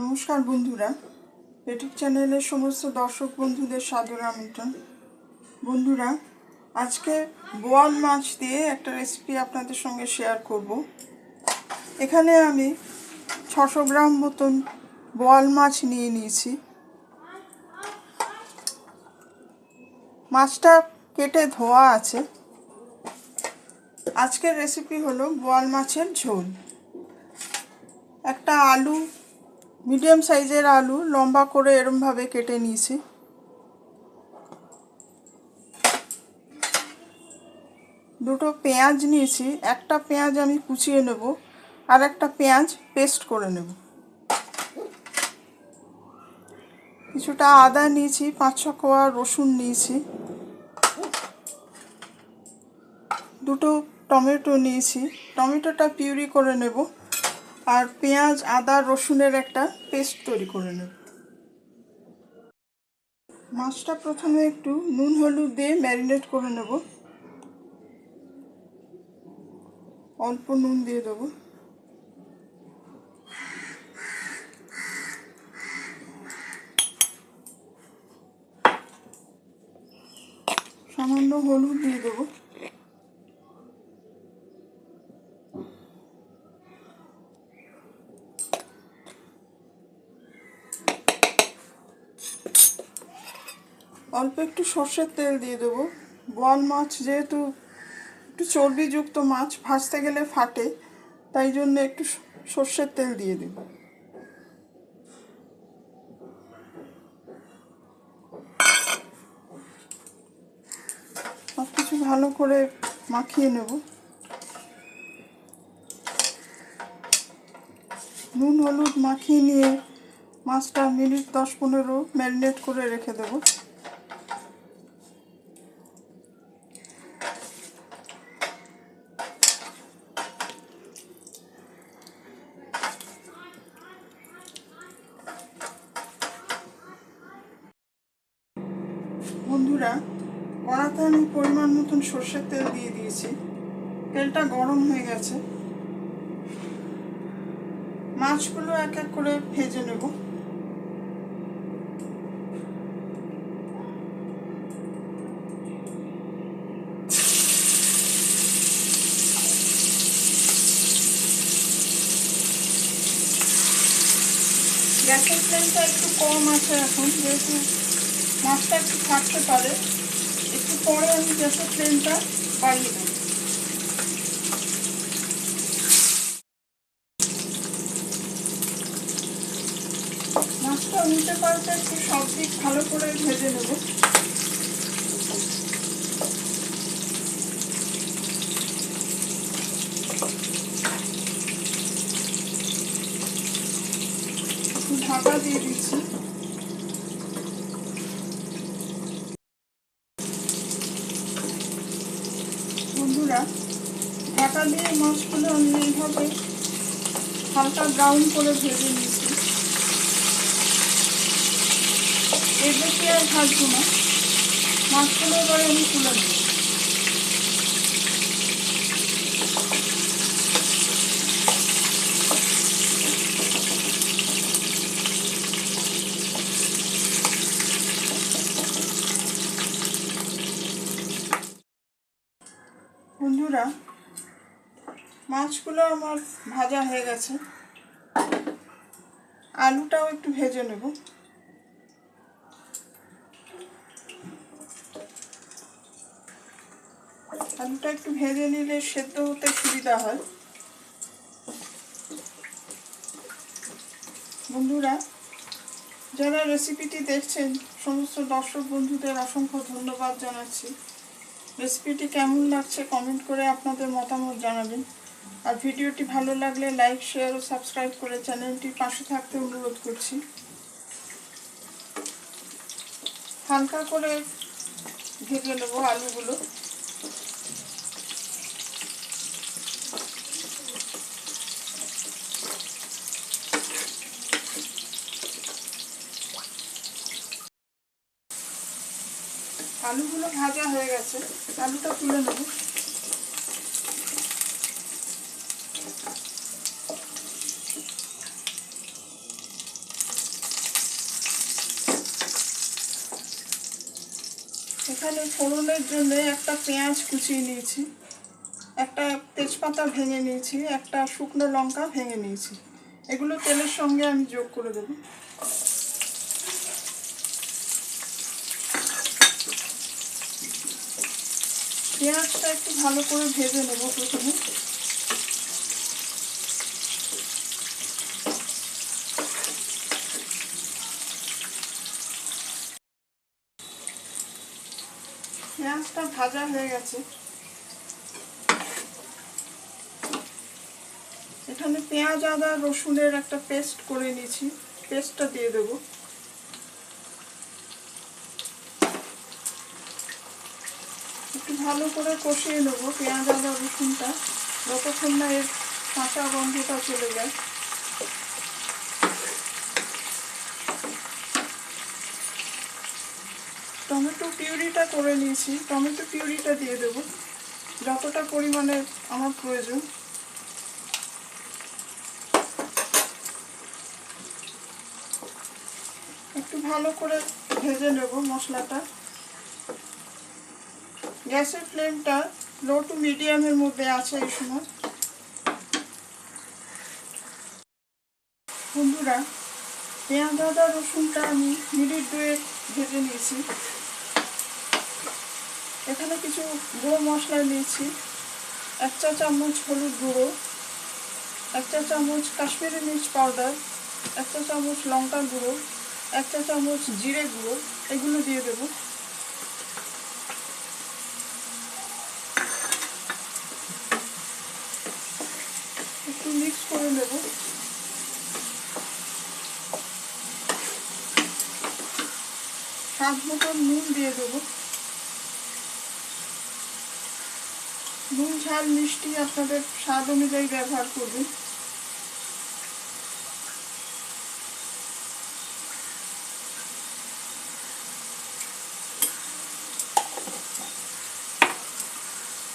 নমস্কার বন্ধুরা, ইউটিউব চ্যানেলের সমস্ত দর্শক বন্ধুদের সাদর আমন্ত্রণ। বন্ধুরা, আজকে বোয়াল মাছ দিয়ে একটা রেসিপি আপনাদের সঙ্গে শেয়ার করব। এখানে আমি 600 গ্রাম মতন বোয়াল মাছ নিয়ে নিয়েছি। মাছটা কেটে ধোয়া আছে। আজকের রেসিপি হলো বোয়াল মাছের ঝোল। একটা আলু, মিডিয়াম সাইজের আলু লম্বা করে এরমভাবে কেটে নিয়েছি। দুটো পেঁয়াজ নিয়েছি। একটা পেঁয়াজ আমি কুচিয়ে নেব, আর একটা পেঁয়াজ পেস্ট করে নেব। কিছুটা আদা নিয়েছি, 5-6 কোয়া রসুন নিয়েছি, দুটো টমেটো নিয়েছি। টমেটোটা পিউরি করে নেব, আর পেঁয়াজ আদা রসুনের একটা পেস্ট তৈরি করে নেব। মাছটা প্রথমে একটু নুন হলুদ দিয়ে ম্যারিনেট করে নেব। অল্প নুন দিয়ে দেবো। সামান্য হলুদ দিয়ে দেবো। অল্প একটু সর্ষের তেল দিয়ে দেবো। বোয়াল মাছ যেহেতু একটু চর্বিযুক্ত মাছ, ভাজতে গেলে ফাটে, তাই জন্য একটু সর্ষের তেল দিয়ে দেব। সব কিছু ভালো করে মাখিয়ে নেব। নুন হলুদ মাখিয়ে নিয়ে মাছটা মিনিট 10-15 ম্যারিনেট করে রেখে দেব। বন্ধুরা, কড়াতে আমি পরিমাণ মতন সর্ষের তেল দিয়ে দিয়েছি। তেলটা গরম হয়ে গেছে। মাছগুলো এক এক করে ভেজে নেব। গ্যাসের ফ্লেমটা একটু কম আছে এখন, যেহেতু মাছটা একটু ফাটতে পারে। একটু পরে আমি গ্যাসের ফ্লেমটা বাড়িয়ে দেব। মাছটা উল্টে পাল্টে একটু সব দিক ভালো করে ভেজে নেব। একটু ঢাকা দিয়ে দিচ্ছি। বন্ধুরা, ঢাকা দিয়ে মাছগুলো আমি এইভাবে হালকা ব্রাউন করে ভেজে নিয়েছি। এর বেশি আর ভাজবো না। মাছগুলো এবারে আমি তুলে নেব। বন্ধুরা, মাছগুলো আমার ভাজা হয়ে গেছে। আলুটাও একটু ভেজে নেব। আলুটা একটু ভেজে নিলে সেদ্ধ হতে সুবিধা হয়। বন্ধুরা, যারা রেসিপিটি দেখছেন সমস্ত দর্শক বন্ধুদের অসংখ্য ধন্যবাদ জানাচ্ছি। রেসিপিটি কেমন লাগছে কমেন্ট করে আপনাদের মতামত জানাবেন। আর ভিডিওটি ভালো লাগলে লাইক, শেয়ার ও সাবস্ক্রাইব করে চ্যানেলটির পাশে থাকতে অনুরোধ করছি। হালকা করে ভেজে নেব আলুগুলো। আলুগুলো ভাজা হয়ে গেছে, আলুটা তুলে নেব। এখানে ফোড়নের জন্য একটা পেঁয়াজ কুচিয়ে নিয়েছি, একটা তেজপাতা ভেঙে নিয়েছি, একটা শুকনো লঙ্কা ভেঙে নিয়েছি। এগুলো তেলের সঙ্গে আমি যোগ করে দেব। পেঁয়াজটা একটু ভালো করে ভেজে নেব প্রথমে। পেঁয়াজটা ভাজা হয়ে গেছে। এখানে পেঁয়াজ আদা রসুনের একটা পেস্ট করে নিয়েছি, পেস্টটা দিয়ে দেব। একটু ভালো করে কষিয়ে নেব পেঁয়াজ আদা রসুনটা, যতক্ষণ না এর কাঁচা গন্ধটা চলে যায়। টমেটো পিউরিটা করে নিয়েছি, টমেটো পিউরিটা দিয়ে দেব যতটা পরিমাণে আমার প্রয়োজন। একটু ভালো করে ভেজে নেব মশলাটা। গ্যাসের ফ্লেমটা লো টু মিডিয়ামের মধ্যে আছে এই সময়। বন্ধুরা, পেঁয়াজ আদা রসুনটা আমি মিনিট 2 ভেজে নিয়েছি। এখানে কিছু গুঁড়ো মশলা নিয়েছি, 1 চা চামচ হলুদ গুঁড়ো, 1 চা চামচ কাশ্মীরি মির্চ পাউডার, 1 চা চামচ লঙ্কার গুঁড়ো, 1 চা চামচ জিরে গুঁড়ো, এগুলো দিয়ে দেব। একটু মিক্স করে নেব। স্বাদ মতন নুন দিয়ে দেবো। নুন ঝাল মিষ্টি আপনাদের স্বাদ অনুযায়ী ব্যবহার করবেন।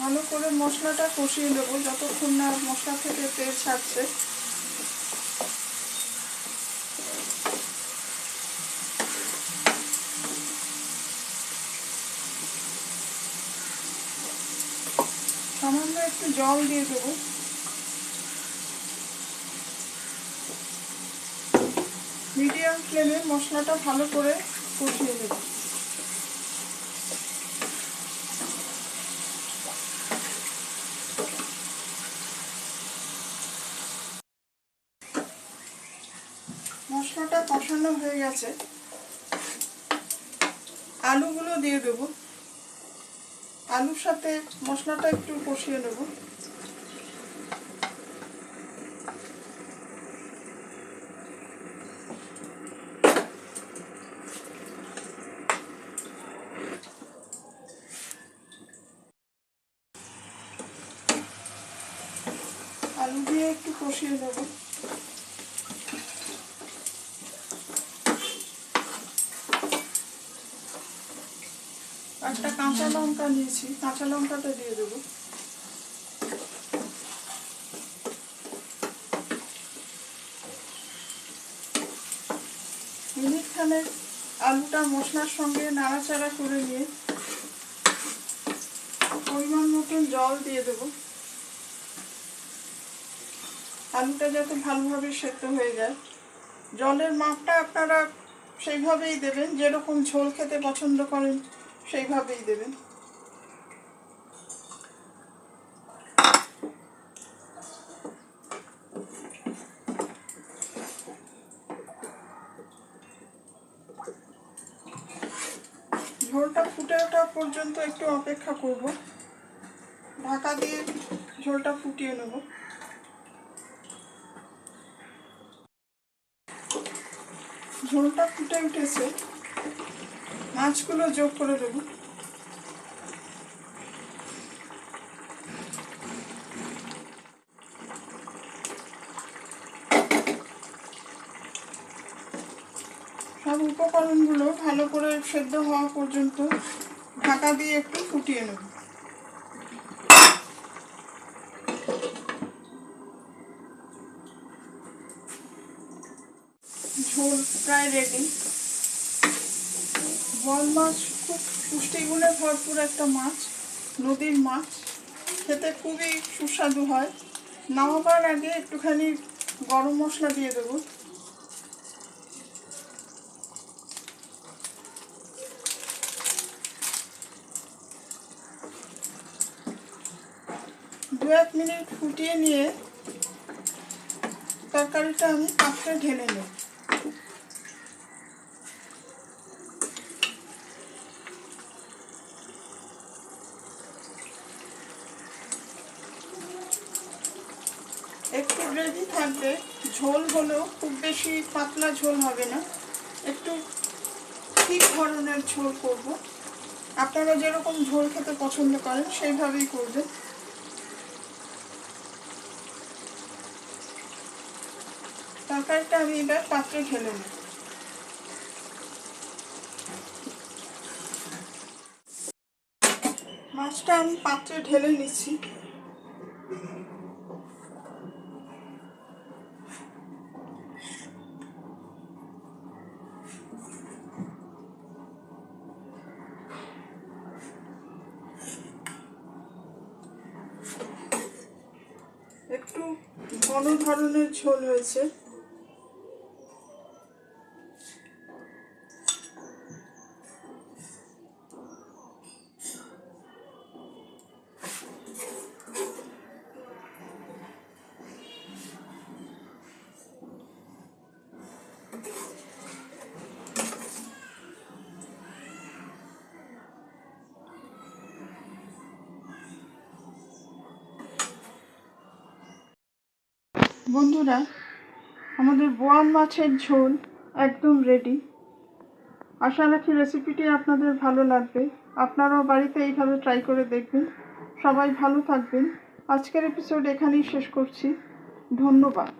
ভালো করে মশলাটা কষিয়ে নেব যতক্ষণ না মশলা থেকে তেল ছাড়ছে। সামান্য একটু জল দিয়ে দেবো। মিডিয়াম ফ্লেমে মশলাটা ভালো করে কষিয়ে নেব। মশলাটা কষানো হয়ে গেছে, আলুগুলো দিয়ে দেবো। আলুর সাথে মশলাটা একটু কষিয়ে নেব। আলু দিয়ে একটু কষিয়ে নেব। একটা কাঁচা লঙ্কা নিয়েছি, কাঁচা লঙ্কাটা দিয়ে দেবো। মিনিট খানেক আলুটা মশলার সঙ্গে নাড়াচাড়া করে নিয়ে পরিমাণ মতন জল দিয়ে দেবো। আলুটা যাতে ভালোভাবে সেদ্ধ হয়ে যায়। জলের মাপটা আপনারা সেইভাবেই দেবেন, যেরকম ঝোল খেতে পছন্দ করেন সেইভাবেই দেবেন। ঝোলটা ফুটে ওঠা পর্যন্ত একটু অপেক্ষা করব। ঢাকা দিয়ে ঝোলটা ফুটিয়ে নেব। ঝোলটা ফুটে উঠেছে, মাছগুলো যোগ করে দেব। সব উপকরণগুলো ভালো করে সেদ্ধ হওয়া পর্যন্ত ঢাকা দিয়ে একটু ফুটিয়ে নেব। ঝোল প্রায় রেডি। বোয়াল মাছ খুব পুষ্টিগুণে ভরপুর একটা মাছ, নদীর মাছ, খেতে খুবই সুস্বাদু হয়। নামাবার আগে একটুখানি গরম মশলা দিয়ে দেবো। দু এক মিনিট ফুটিয়ে নিয়ে তরকারিটা আমি পাত্রে ঢেলে নেব। একটু গ্রেভি থাকবে, ঝোল হলেও খুব বেশি পাতলা ঝোল হবে না, একটু ঠিক ধরনের ঝোল করব। আপনারা যেরকম ঝোল খেতে পছন্দ করেন সেইভাবেই করবেন। তরকারিটা আমি এবার পাত্রে ঢেলে নেব। মাছটা আমি পাত্রে ঢেলে নিচ্ছি। একটু ঘন ধরনের ঝোল হয়েছে। বন্ধুরা, আমাদের বোয়াল মাছের ঝোল একদম রেডি। আশা রাখি রেসিপিটি আপনাদের ভালো লাগবে। আপনারাও বাড়িতে এইভাবে ট্রাই করে দেখবেন। সবাই ভালো থাকবেন। আজকের এপিসোড এখানেই শেষ করছি। ধন্যবাদ।